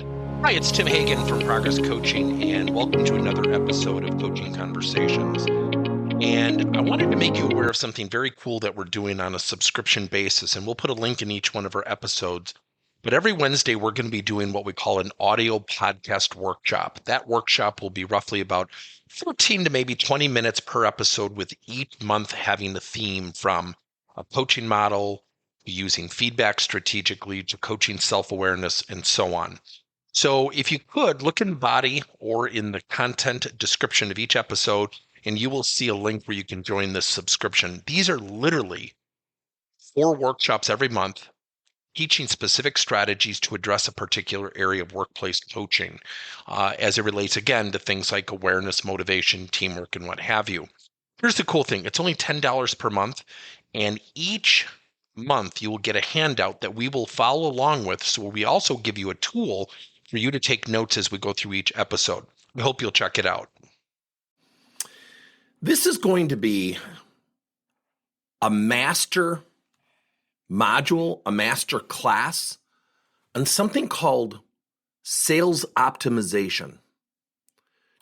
Hi, it's Tim Hagen from Progress Coaching, and welcome to another episode of Coaching Conversations. And I wanted to make you aware of something very cool that we're doing on a subscription basis, and we'll put a link in each one of our episodes. But every Wednesday, we're going to be doing what we call an audio podcast workshop. That workshop will be roughly about 14 to maybe 20 minutes per episode, with each month having a theme from a coaching model, using feedback strategically, to coaching self-awareness, and so on. So if you could, look in the body or in the content description of each episode, and you will see a link where you can join this subscription. These are literally 4 workshops every month, teaching specific strategies to address a particular area of workplace coaching, as it relates, again, to things like awareness, motivation, teamwork, and what have you. Here's the cool thing. It's only $10 per month, and each month you will get a handout that we will follow along with. So we also give you a tool for you to take notes as we go through each episode. We hope you'll check it out. This is going to be a master module, a master class on something called sales optimization.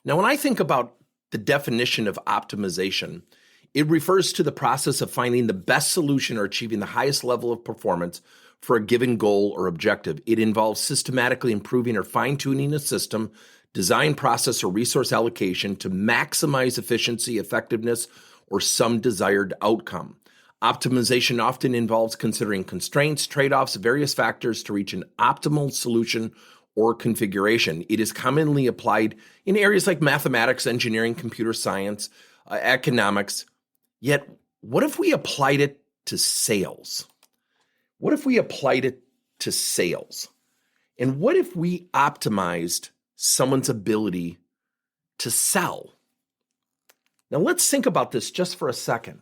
Now, when I think about the definition of optimization, it refers to the process of finding the best solution or achieving the highest level of performance for a given goal or objective. It involves systematically improving or fine-tuning a system, design, process, or resource allocation to maximize efficiency, effectiveness, or some desired outcome. Optimization often involves considering constraints, trade-offs, various factors to reach an optimal solution or configuration. It is commonly applied in areas like mathematics, engineering, computer science, economics. Yet, what if we applied it to sales? What if we applied it to sales? And what if we optimized someone's ability to sell? Now, let's think about this just for a second.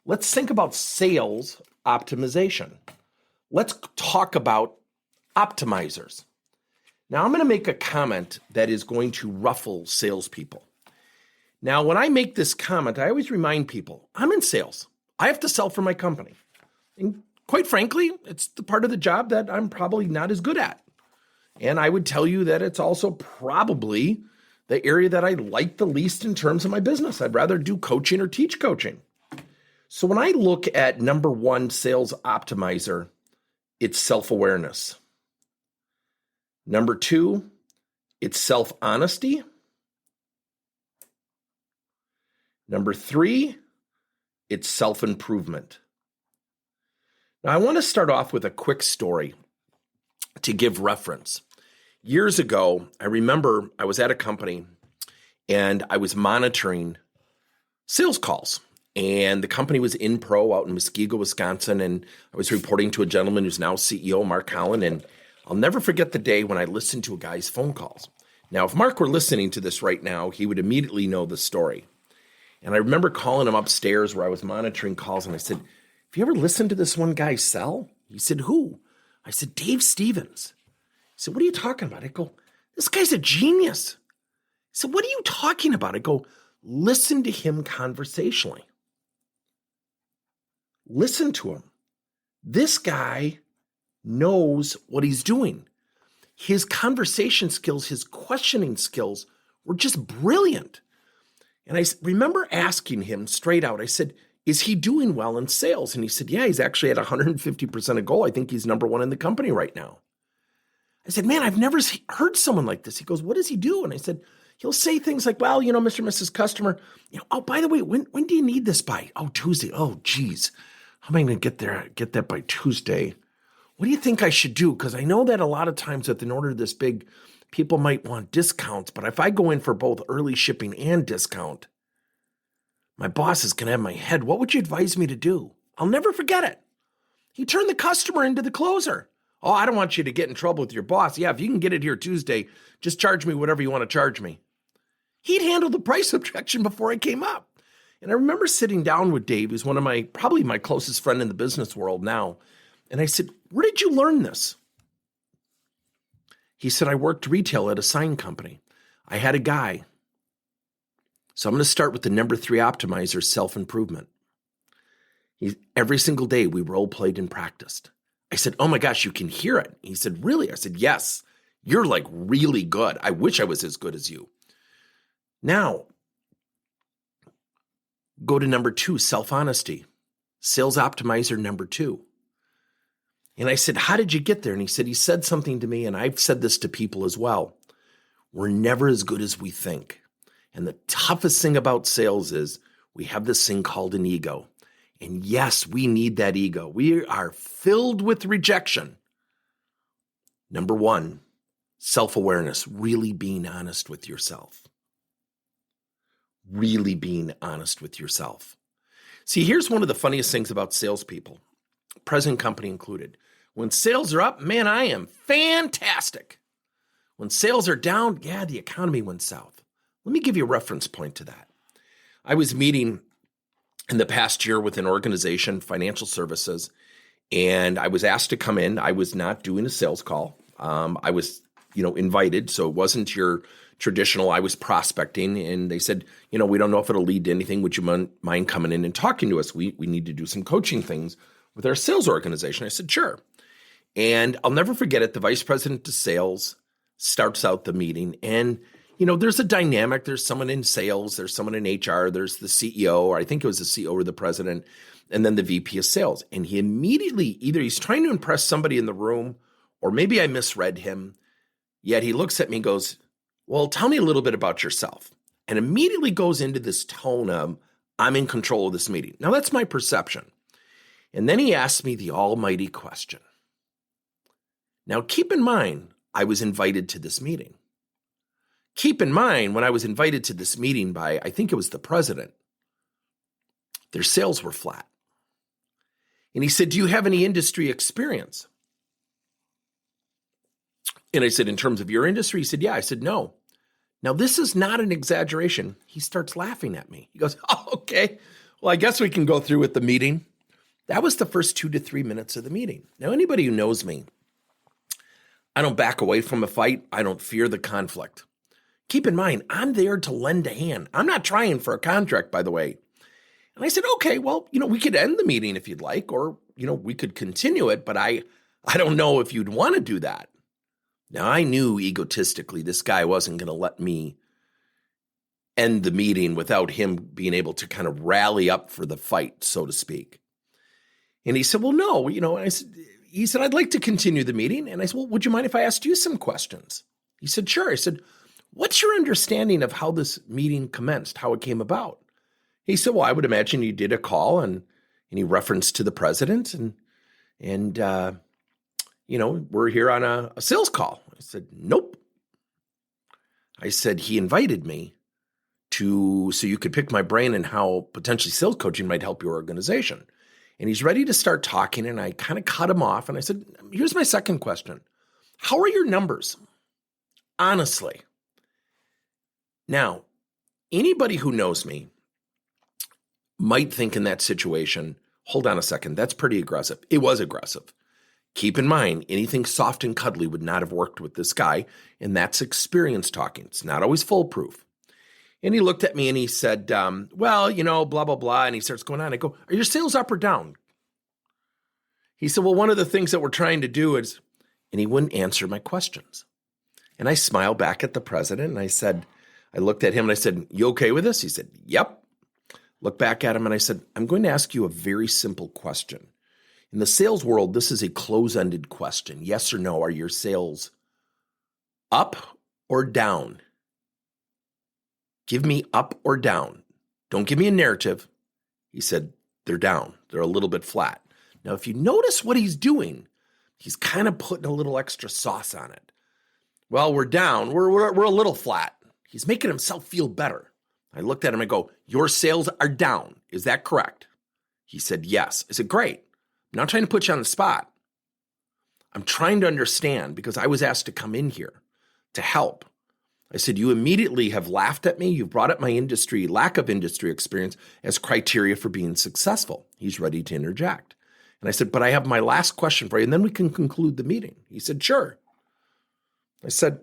Let's think about sales optimization. Let's talk about optimizers. Now, I'm going to make a comment that is going to ruffle salespeople. Now, when I make this comment, I always remind people, I'm in sales. I have to sell for my company. And quite frankly, it's the part of the job that I'm probably not as good at. And I would tell you that it's also probably the area that I like the least in terms of my business. I'd rather do coaching or teach coaching. So when I look at number 1 sales optimizer, it's self-awareness. Number 2, it's self-honesty. Number 3, it's self-improvement. Now, I want to start off with a quick story to give reference. Years ago, I remember I was at a company and I was monitoring sales calls. And the company was InPro out in Muskego, Wisconsin. And I was reporting to a gentleman who's now CEO, Mark Holland. And I'll never forget the day when I listened to a guy's phone calls. Now, if Mark were listening to this right now, he would immediately know the story. And I remember calling him upstairs where I was monitoring calls. And I said, have you ever listened to this one guy sell? He said, who? I said, Dave Stevens. He said, what are you talking about? I go, this guy's a genius. He said, what are you talking about? I go, listen to him conversationally. Listen to him. This guy knows what he's doing. His conversation skills, his questioning skills were just brilliant. And I remember asking him straight out, I said, is he doing well in sales? And he said, yeah, he's actually at 150% of goal. I think he's number 1 in the company right now. I said, man, I've never heard someone like this. He goes, what does he do? And I said, he'll say things like, well, Mr. and Mrs. Customer, oh, by the way, when do you need this by? Oh, Tuesday. Oh, geez. How am I going to get that by Tuesday? What do you think I should do? Because I know that a lot of times with an order this big, people might want discounts. But if I go in for both early shipping and discount, my boss is going to have my head. What would you advise me to do? I'll never forget it. He turned the customer into the closer. Oh, I don't want you to get in trouble with your boss. Yeah, if you can get it here Tuesday, just charge me whatever you want to charge me. He'd handled the price objection before I came up. And I remember sitting down with Dave, who's one of probably my closest friend in the business world now. And I said, where did you learn this? He said, I worked retail at a sign company. I had a guy. So I'm going to start with the number 3 optimizer, self-improvement. Every single day we role played and practiced. I said, oh my gosh, you can hear it. He said, really? I said, yes, You're like really good. I wish I was as good as you. Now, go to number 2, self-honesty. Sales optimizer number 2. And I said, how did you get there? And he said something to me, and I've said this to people as well. We're never as good as we think. And the toughest thing about sales is we have this thing called an ego. And yes, we need that ego. We are filled with rejection. Number 1, self-awareness, really being honest with yourself. Really being honest with yourself. See, here's one of the funniest things about salespeople, present company included. When sales are up, man, I am fantastic. When sales are down, yeah, the economy went south. Let me give you a reference point to that. I was meeting in the past year with an organization, financial services, and I was asked to come in. I was not doing a sales call. I was, invited, so it wasn't your traditional, I was prospecting, and they said, we don't know if it'll lead to anything. Would you mind coming in and talking to us? We need to do some coaching things with our sales organization. I said, sure. And I'll never forget it. The vice president of sales starts out the meeting, and there's a dynamic. There's someone in sales, there's someone in HR, there's the CEO, or I think it was the CEO or the president, and then the VP of sales. And he immediately, either he's trying to impress somebody in the room, or maybe I misread him, yet he looks at me and goes, well, tell me a little bit about yourself. And immediately goes into this tone of, I'm in control of this meeting. Now, that's my perception. And then he asked me the almighty question. Now, keep in mind, I was invited to this meeting. Keep in mind, when I was invited to this meeting by, I think it was the president, their sales were flat. And he said, do you have any industry experience? And I said, in terms of your industry? He said, yeah. I said, no. Now, this is not an exaggeration. He starts laughing at me. He goes, oh, okay. Well, I guess we can go through with the meeting. That was the first 2 to 3 minutes of the meeting. Now, anybody who knows me, I don't back away from a fight. I don't fear the conflict. Keep in mind, I'm there to lend a hand. I'm not trying for a contract, by the way. And I said, okay, well, we could end the meeting if you'd like, or, we could continue it, but I don't know if you'd want to do that. Now, I knew egotistically this guy wasn't going to let me end the meeting without him being able to kind of rally up for the fight, so to speak. And he said, well, no, he said, I'd like to continue the meeting. And I said, well, would you mind if I asked you some questions? He said, sure. I said, what's your understanding of how this meeting commenced, how it came about? He said, well, I would imagine you did a call and he referenced to the president and we're here on a sales call. I said, nope. I said, he invited me so you could pick my brain and how potentially sales coaching might help your organization. And he's ready to start talking. And I kind of cut him off. And I said, here's my second question. How are your numbers? Honestly. Now, anybody who knows me might think in that situation, hold on a second, that's pretty aggressive. It was aggressive. Keep in mind, anything soft and cuddly would not have worked with this guy, and that's experience talking. It's not always foolproof. And he looked at me and he said, well, blah, blah, blah. And he starts going on. I go, are your sales up or down? He said, well, one of the things that we're trying to do is, and he wouldn't answer my questions. And I smiled back at the president and I looked at him and I said, you okay with this? He said, yep. Looked back at him and I said, I'm going to ask you a very simple question. In the sales world, this is a close-ended question. Yes or no, are your sales up or down? Give me up or down. Don't give me a narrative. He said, they're down. They're a little bit flat. Now, if you notice what he's doing, he's kind of putting a little extra sauce on it. Well, we're down. We're a little flat. He's making himself feel better. I looked at him and go, your sales are down. Is that correct? He said, yes. I said, great. I'm not trying to put you on the spot. I'm trying to understand because I was asked to come in here to help. I said, you immediately have laughed at me. You've brought up my lack of industry experience as criteria for being successful. He's ready to interject. And I said, but I have my last question for you, and then we can conclude the meeting. He said, sure. I said,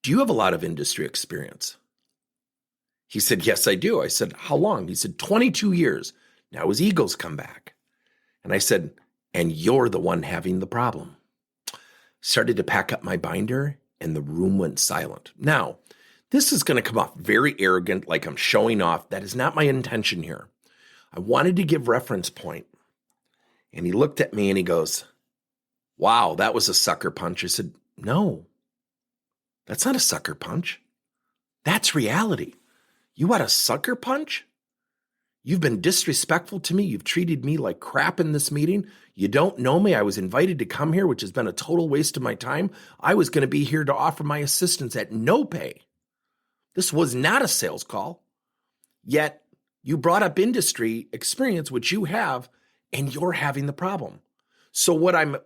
do you have a lot of industry experience? He said, yes, I do. I said, how long? He said, 22 years. Now his ego's come back. And I said, and you're the one having the problem. started to pack up my binder, and the room went silent. Now, this is going to come off very arrogant, like I'm showing off. That is not my intention here. I wanted to give reference point. And he looked at me and he goes, wow, that was a sucker punch. I said, no, that's not a sucker punch. That's reality. You had a sucker punch? You've been disrespectful to me. You've treated me like crap in this meeting. You don't know me. I was invited to come here, which has been a total waste of my time. I was going to be here to offer my assistance at no pay. This was not a sales call. Yet you brought up industry experience, which you have, and you're having the problem. So what I'm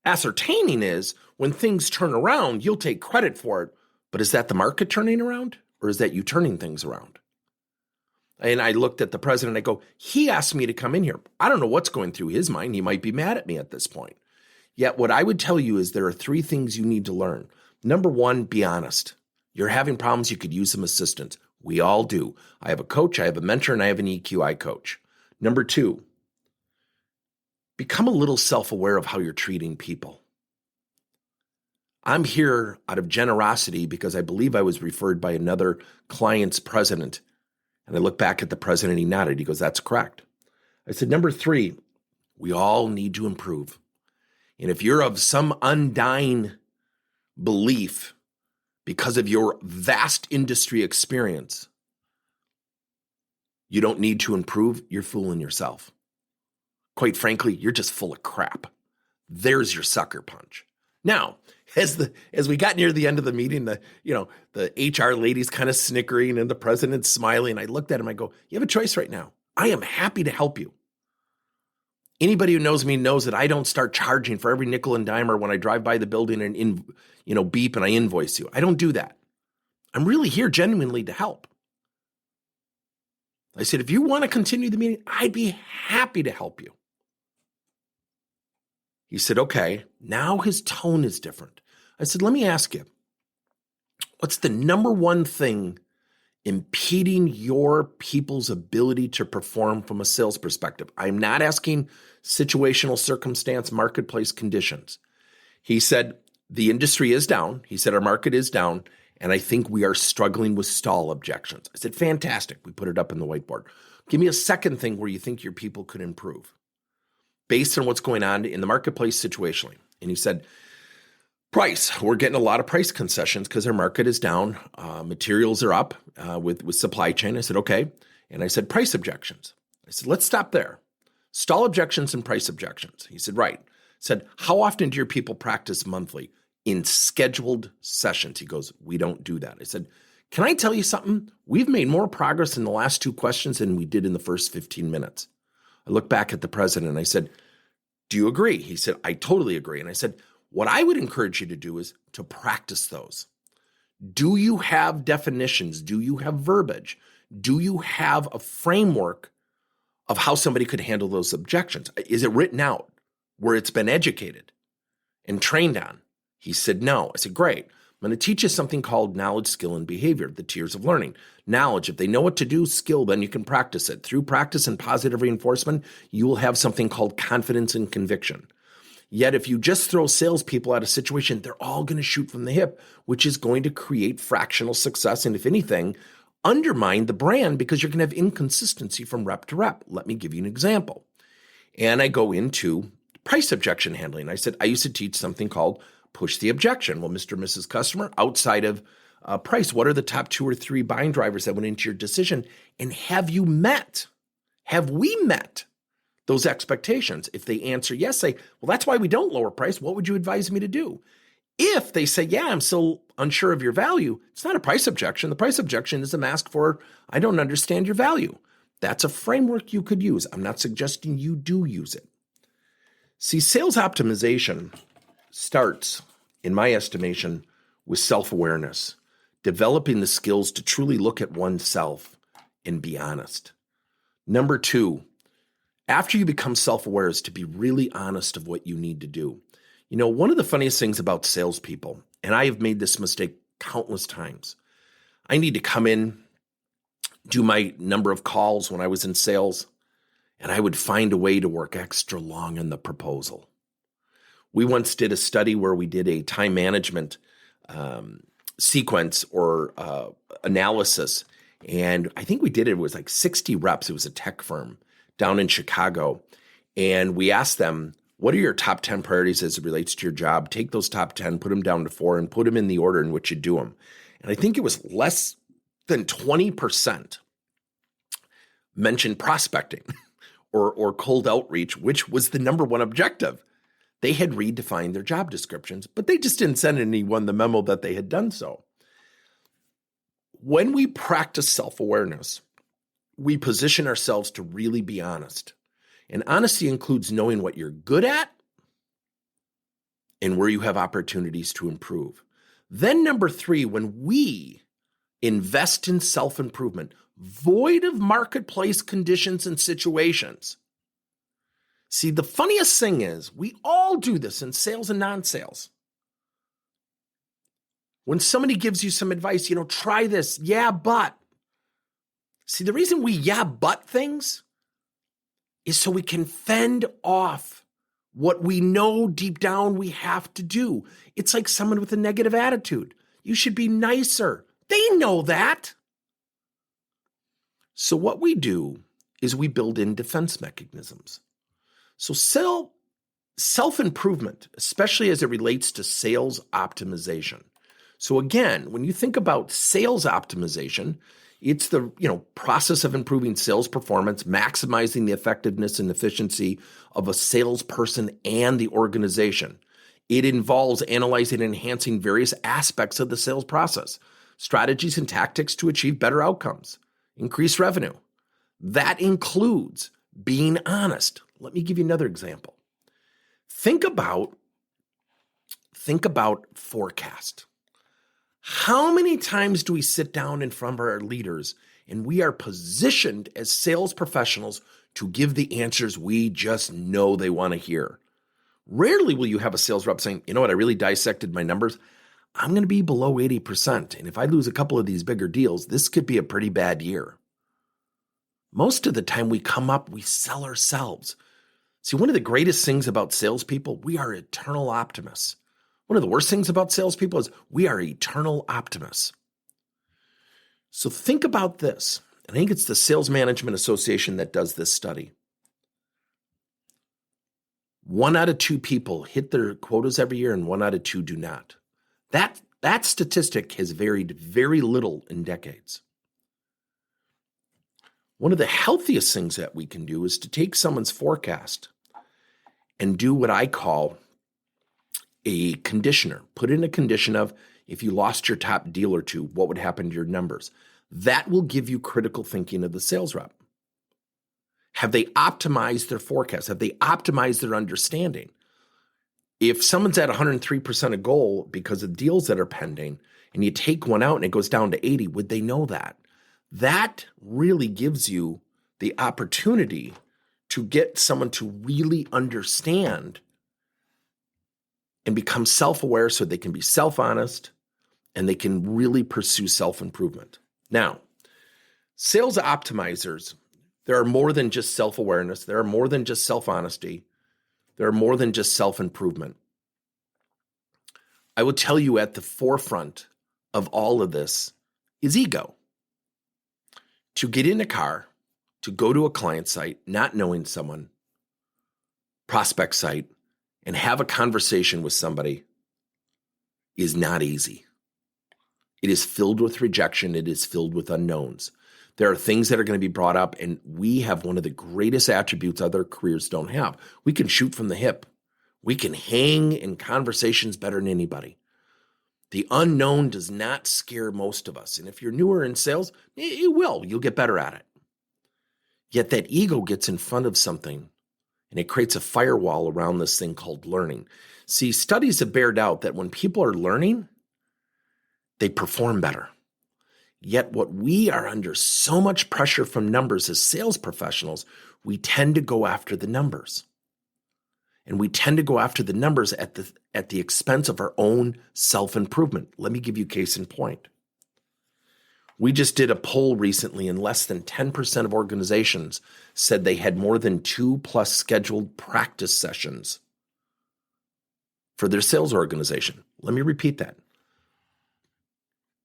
ascertaining is when things turn around, you'll take credit for it. But is that the market turning around, or is that you turning things around? And I looked at the president, I go, he asked me to come in here. I don't know what's going through his mind. He might be mad at me at this point. Yet what I would tell you is there are 3 things you need to learn. Number 1, be honest. You're having problems, you could use some assistance. We all do. I have a coach, I have a mentor, and I have an EQI coach. Number 2, become a little self-aware of how you're treating people. I'm here out of generosity because I believe I was referred by another client's president. And I look back at the president, he nodded. He goes, that's correct. I said, number 3, we all need to improve. And if you're of some undying belief because of your vast industry experience, you don't need to improve, you're fooling yourself. Quite frankly, you're just full of crap. There's your sucker punch. Now, as we got near the end of the meeting, the HR lady's kind of snickering and the president's smiling. I looked at him, I go, you have a choice right now. I am happy to help you. Anybody who knows me knows that I don't start charging for every nickel and dime or when I drive by the building and beep and I invoice you. I don't do that. I'm really here genuinely to help. I said, if you want to continue the meeting, I'd be happy to help you. He said, okay. Now his tone is different. I said, let me ask you, what's the number 1 thing impeding your people's ability to perform from a sales perspective? I'm not asking situational circumstance, marketplace conditions. He said, the industry is down. He said, our market is down. And I think we are struggling with stall objections. I said, fantastic. We put it up in the whiteboard. Give me a second thing where you think your people could improve based on what's going on in the marketplace situationally. And he said, price. We're getting a lot of price concessions because our market is down. Materials are up with supply chain. I said, okay. And I said, price objections. I said, let's stop there. Stall objections and price objections. He said, right. I said, how often do your people practice monthly in scheduled sessions? He goes, we don't do that. I said, can I tell you something? We've made more progress in the last 2 questions than we did in the first 15 minutes. I looked back at the president and I said, do you agree? He said, I totally agree. And I said, what I would encourage you to do is to practice those. Do you have definitions? Do you have verbiage? Do you have a framework of how somebody could handle those objections? Is it written out where it's been educated and trained on? He said, no. I said, great. I'm going to teach you something called knowledge, skill, and behavior, the tiers of learning. Knowledge, if they know what to do, skill, then you can practice it. Through practice and positive reinforcement, you will have something called confidence and conviction. Yet if you just throw salespeople at a situation, they're all going to shoot from the hip, which is going to create fractional success. And if anything, undermine the brand because you're going to have inconsistency from rep to rep. Let me give you an example. And I go into price objection handling. I said, I used to teach something called push the objection. Well, Mr. and Mrs. Customer, outside of price, what are the top 2 or 3 buying drivers that went into your decision? And have we met those expectations? If they answer yes, say, well, that's why we don't lower price. What would you advise me to do? If they say, yeah, I'm still unsure of your value, it's not a price objection. The price objection is a mask for, I don't understand your value. That's a framework you could use. I'm not suggesting you do use it. See, sales optimization starts, in my estimation, with self-awareness, developing the skills to truly look at oneself and be honest. Number 2, after you become self-aware is to be really honest of what you need to do. You know, one of the funniest things about salespeople, and I have made this mistake countless times, I need to come in, do my number of calls when I was in sales, and I would find a way to work extra long on the proposal. We once did a study where we did a time management sequence or analysis. And I think we did it was like 60 reps. It was a tech firm down in Chicago. And we asked them, what are your top 10 priorities as it relates to your job? Take those top 10, put them down to 4, and put them in the order in which you do them. And I think it was less than 20% mentioned prospecting or cold outreach, which was the number one objective. They had redefined their job descriptions, but they just didn't send anyone the memo that they had done so. When we practice self-awareness, we position ourselves to really be honest. And honesty includes knowing what you're good at and where you have opportunities to improve. Then number 3, when we invest in self-improvement, void of marketplace conditions and situations. See, the funniest thing is we all do this in sales and non-sales. When somebody gives you some advice, try this, yeah, but. See, the reason we yeah, but things is so we can fend off what we know deep down we have to do. It's like someone with a negative attitude. You should be nicer. They know that. So what we do is we build in defense mechanisms. So self-improvement, especially as it relates to sales optimization. So again, when you think about sales optimization, it's the process of improving sales performance, maximizing the effectiveness and efficiency of a salesperson and the organization. It involves analyzing and enhancing various aspects of the sales process, strategies and tactics to achieve better outcomes, increase revenue. That includes being honest. Let me give you another example. Think about forecast. How many times do we sit down in front of our leaders and we are positioned as sales professionals to give the answers we just know they want to hear? Rarely will you have a sales rep saying, you know what, I really dissected my numbers. I'm going to be below 80%. And if I lose a couple of these bigger deals, this could be a pretty bad year. Most of the time we sell ourselves. See, one of the greatest things about salespeople, we are eternal optimists. One of the worst things about salespeople is we are eternal optimists. So think about this. I think it's the Sales Management Association that does this study. 1 out of 2 people hit their quotas every year and 1 out of 2 do not. That statistic has varied very little in decades. One of the healthiest things that we can do is to take someone's forecast and do what I call a conditioner. Put in a condition of, if you lost your top deal or 2, what would happen to your numbers? That will give you critical thinking of the sales rep. Have they optimized their forecast? Have they optimized their understanding? If someone's at 103% of goal because of deals that are pending, and you take one out and it goes down to 80, would they know that? That really gives you the opportunity to get someone to really understand and become self-aware so they can be self-honest and they can really pursue self-improvement. Now, sales optimizers, there are more than just self-awareness. There are more than just self-honesty. There are more than just self-improvement. I will tell you at the forefront of all of this is ego. To get in a car, to go to a client site, not knowing someone, prospect site, and have a conversation with somebody is not easy. It is filled with rejection. It is filled with unknowns. There are things that are going to be brought up, and we have one of the greatest attributes other careers don't have. We can shoot from the hip. We can hang in conversations better than anybody. The unknown does not scare most of us. And if you're newer in sales, it will. You'll get better at it. Yet that ego gets in front of something, and it creates a firewall around this thing called learning. See, studies have bared out that when people are learning, they perform better. Yet what we are under so much pressure from numbers as sales professionals, we tend to go after the numbers. And we tend to go after the numbers at the expense of our own self-improvement. Let me give you case in point. We just did a poll recently, and less than 10% of organizations said they had more than 2+ scheduled practice sessions for their sales organization. Let me repeat that.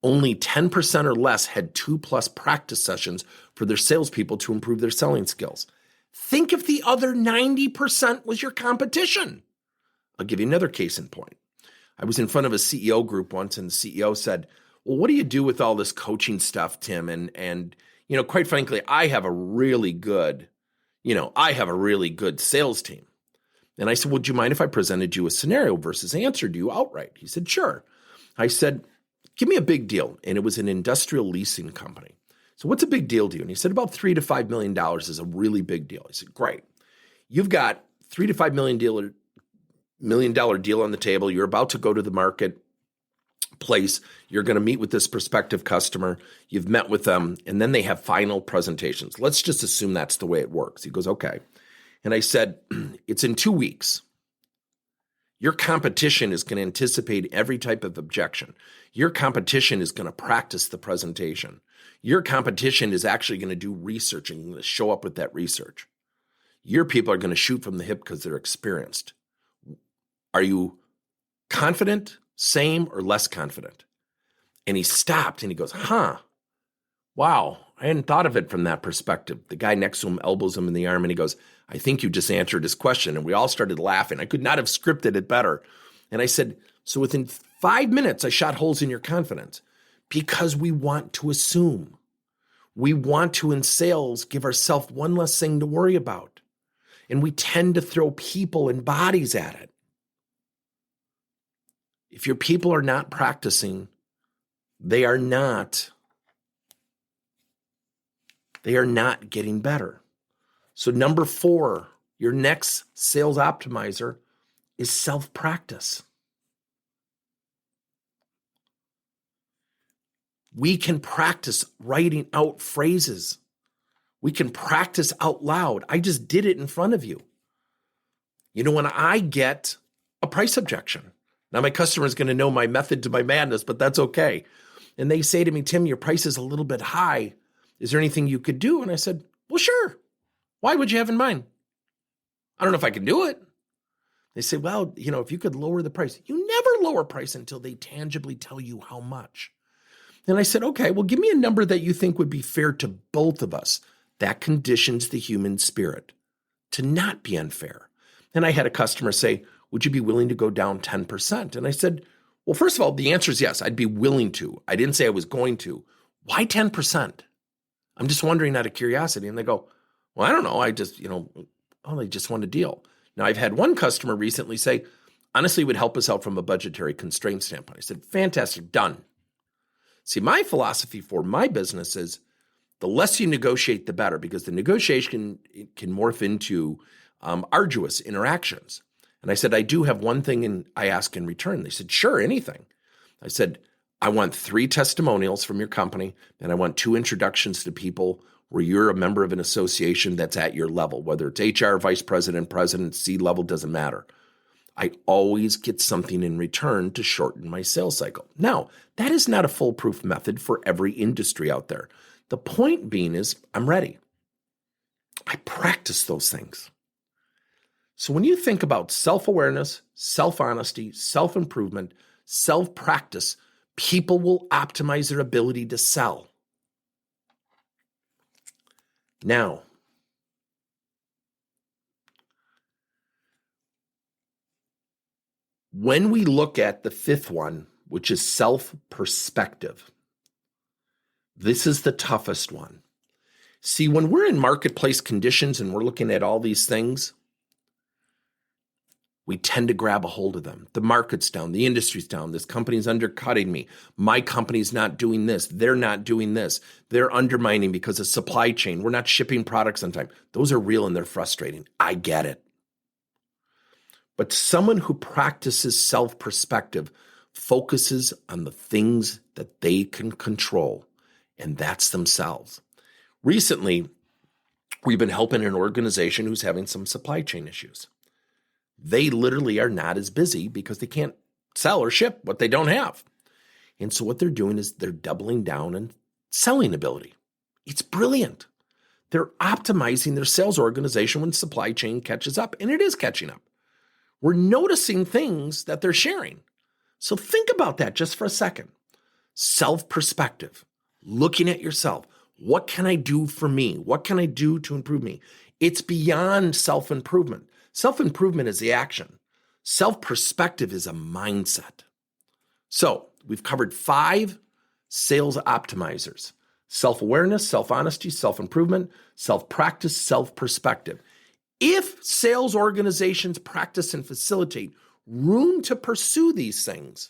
Only 10% or less had 2+ practice sessions for their salespeople to improve their selling skills. Think if the other 90% was your competition. I'll give you another case in point. I was in front of a CEO group once, and the CEO said, well, what do you do with all this coaching stuff, Tim? And quite frankly, I have a really good sales team. And I said, would you mind if I presented you a scenario versus answered you outright? He said, sure. I said, give me a big deal. And it was an industrial leasing company. So what's a big deal to you? And he said, about $3 to $5 million is a really big deal. I said, great. You've got $3 to $5 million deal on the table. You're about to go to the marketplace. You're going to meet with this prospective customer. You've met with them, and then they have final presentations. Let's just assume that's the way it works. He goes, okay. And I said, it's in 2 weeks. Your competition is going to anticipate every type of objection. Your competition is going to practice the presentation. Your competition is actually going to do research and going to show up with that research. Your people are going to shoot from the hip because they're experienced. Are you confident, same, or less confident? And he stopped and he goes, wow, I hadn't thought of it from that perspective. The guy next to him elbows him in the arm and he goes, I think you just answered his question. And we all started laughing. I could not have scripted it better. And I said, so within 5 minutes, I shot holes in your confidence because we want to assume. We want to, in sales, give ourselves one less thing to worry about. And we tend to throw people and bodies at it. If your people are not practicing, they are not getting better. So number 4, your next sales optimizer is self-practice. We can practice writing out phrases. We can practice out loud. I just did it in front of you. When I get a price objection, now my customer is going to know my method to my madness, but that's okay. And they say to me, Tim, your price is a little bit high. Is there anything you could do? And I said, well, sure. Why would you have in mind? I don't know if I can do it. They say, well, if you could lower the price. You never lower price until they tangibly tell you how much. And I said, okay, well, give me a number that you think would be fair to both of us. That conditions the human spirit to not be unfair. And I had a customer say, would you be willing to go down 10%? And I said, well, first of all, the answer is yes, I'd be willing to. I didn't say I was going to. Why 10%? I'm just wondering out of curiosity. And they go, well, I don't know. I just, they just want a deal. Now, I've had one customer recently say, honestly, it would help us out from a budgetary constraint standpoint. I said, fantastic, done. See, my philosophy for my business is the less you negotiate, the better, because the negotiation can morph into arduous interactions. And I said, I do have one thing I ask in return. They said, sure, anything. I said, I want 3 testimonials from your company, and I want 2 introductions to people where you're a member of an association that's at your level, whether it's HR, vice president, president, C-level, doesn't matter. I always get something in return to shorten my sales cycle. Now, that is not a foolproof method for every industry out there. The point being is I'm ready. I practice those things. So when you think about self-awareness, self-honesty, self-improvement, self-practice, people will optimize their ability to sell. Now, when we look at the 5th one, which is self-perspective, this is the toughest one. See, when we're in marketplace conditions and we're looking at all these things, we tend to grab a hold of them. The market's down, the industry's down, this company's undercutting me, my company's not doing this, they're not doing this, they're undermining because of supply chain, we're not shipping products on time. Those are real and they're frustrating. I get it. But someone who practices self-perspective focuses on the things that they can control, and that's themselves. Recently, we've been helping an organization who's having some supply chain issues. They literally are not as busy because they can't sell or ship what they don't have. And so what they're doing is they're doubling down on selling ability. It's brilliant. They're optimizing their sales organization when supply chain catches up, and it is catching up. We're noticing things that they're sharing. So think about that just for a second. Self-perspective, looking at yourself. What can I do for me? What can I do to improve me? It's beyond self-improvement. Self-improvement is the action. Self-perspective is a mindset. So we've covered 5 sales optimizers: self-awareness, self-honesty, self-improvement, self-practice, self-perspective. If sales organizations practice and facilitate room to pursue these things,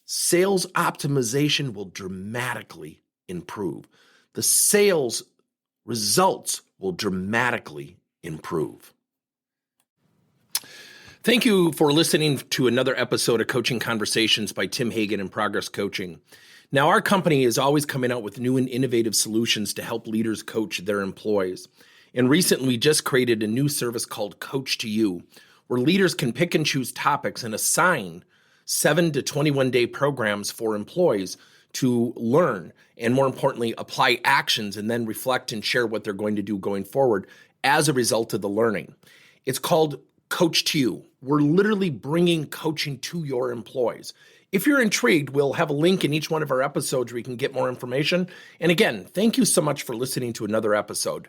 sales optimization will dramatically improve. The sales results will dramatically improve. Thank you for listening to another episode of Coaching Conversations by Tim Hagan and Progress Coaching. Now, our company is always coming out with new and innovative solutions to help leaders coach their employees. And recently, we just created a new service called Coach to You, where leaders can pick and choose topics and assign 7 to 21-day programs for employees to learn and, more importantly, apply actions and then reflect and share what they're going to do going forward as a result of the learning. It's called Coach to You. We're literally bringing coaching to your employees. If you're intrigued, we'll have a link in each one of our episodes where you can get more information. And again, thank you so much for listening to another episode.